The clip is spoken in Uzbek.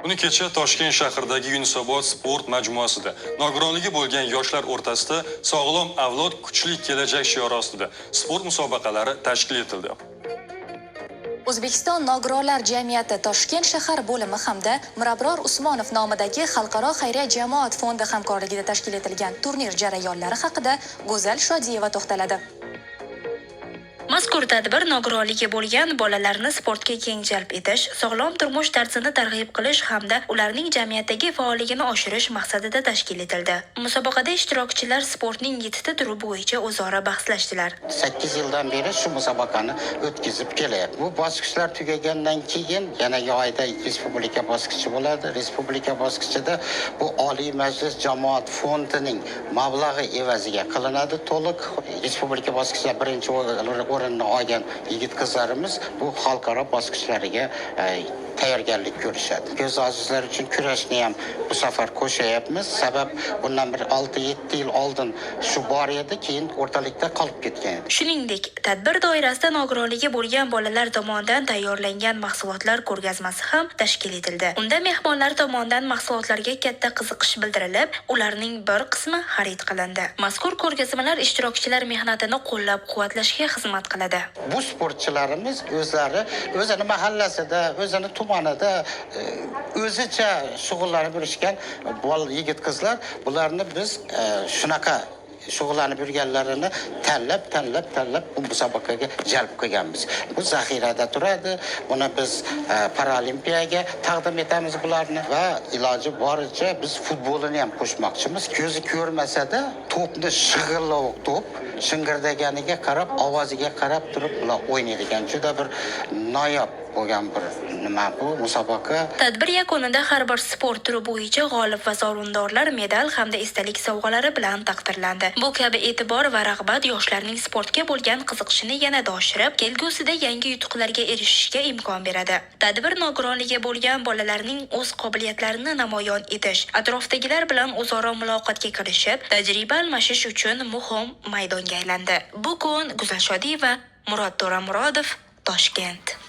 Uni kecha Toshkent shahridagi Yunusobod sport majmuasida nogironligi bo'lgan yoshlar o'rtasida sog'lom avlod kuchli kelajak shiori ostida sport musobaqalari tashkil etildi. O'zbekiston nogironlar jamiyati Toshkent shahar bo'limi hamda Mirabror Usmonov nomidagi Xalqaro xayriya jamoat fondi hamkorligida tashkil etilgan turnir jarayonlari haqida Go'zal Shodiyeva to'xtaladi. Mazkur tadbir nogironligi bo'lgan bolalarni sportga keng jalb etish, sog'lom turmush tarzini targ'ib qilish hamda ularning jamiyatdagi faolligini oshirish maqsadida tashkil etildi. Musobaqada ishtirokchilar sportning 7 ta turi bo'yicha o'zaro bahslashdilar. 8 yildan beri shu musobaqani o'tkazib kelyapti. Bu bosqichlar tugagandan keyin yana oyda respublika bosqichi bo'ladi. Respublika bosqichida bu Oliy Majlis jamoat fondining mablag'i evaziga qilinadi. To'liq respublika bosqichida birinchi o'rinni olgan yigit-qizlarimiz bu xalqaro bosqichlariga tayyorgarlik ko'rishadi. Ko'z ojizlar uchun kurashni ham bu safar qo'shyapmiz. Sabab bundan bir 6-7 yil oldin shu bor edi, keyin o'rtalikda qolib ketgan edi. Shuningdek, tadbir doirasida nogironligi bo'lgan bolalar tomonidan tayyorlangan mahsulotlar ko'rgazmasi ham tashkil etildi. Unda mehmonlar tomonidan mahsulotlarga katta qiziqish bildirilib, ularning bir qismi xarid qilindi. Mazkur ko'rgazmalar ishtirokchilar mehnatini qo'llab-quvvatlashga xizmat qiladi. Bu sportchilarimiz o'zini mahallasida, o'zini tumanida o'zicha shug'ullanib yurishgan yigit-qizlar, bularni biz shunaqa shug'ullanib yurganlarini tanlab bu musobaqaga jalb qilganmiz. Bu zaxirada turadi. Buni biz Paralimpiyaga taqdim etamiz bularni va iloji boricha biz futbolini ham qo'shmoqchimiz. Ko'zi ko'rmasa-da to'pni shig'irloq to'p, shingirdaganiga qarab, ovoziga qarab turib ular o'ynaydigan juda bir noyob bo'lgan bir nima bu musobaqa. Tadbir yakunida har bir sport turi bo'yicha g'olib va sovrindorlar medal hamda esdalik sovg'alari bilan taqdirlandi. Bu kabi e'tibor va rag'bat yoshlarning sportga bo'lgan qiziqishini yanada oshirib, kelgusida yangi yutuqlarga erishishga imkon beradi. Tadbir nogironligi bo'lgan bolalarning o'z qobiliyatlarini namoyon etish, atrofdagilar bilan o'zaro muloqotga kirishib, tajriba almashish uchun muhim maydonga aylandi. Bu kun Go'zal Shodiyeva, Murod To'ramurodov, Toshkent.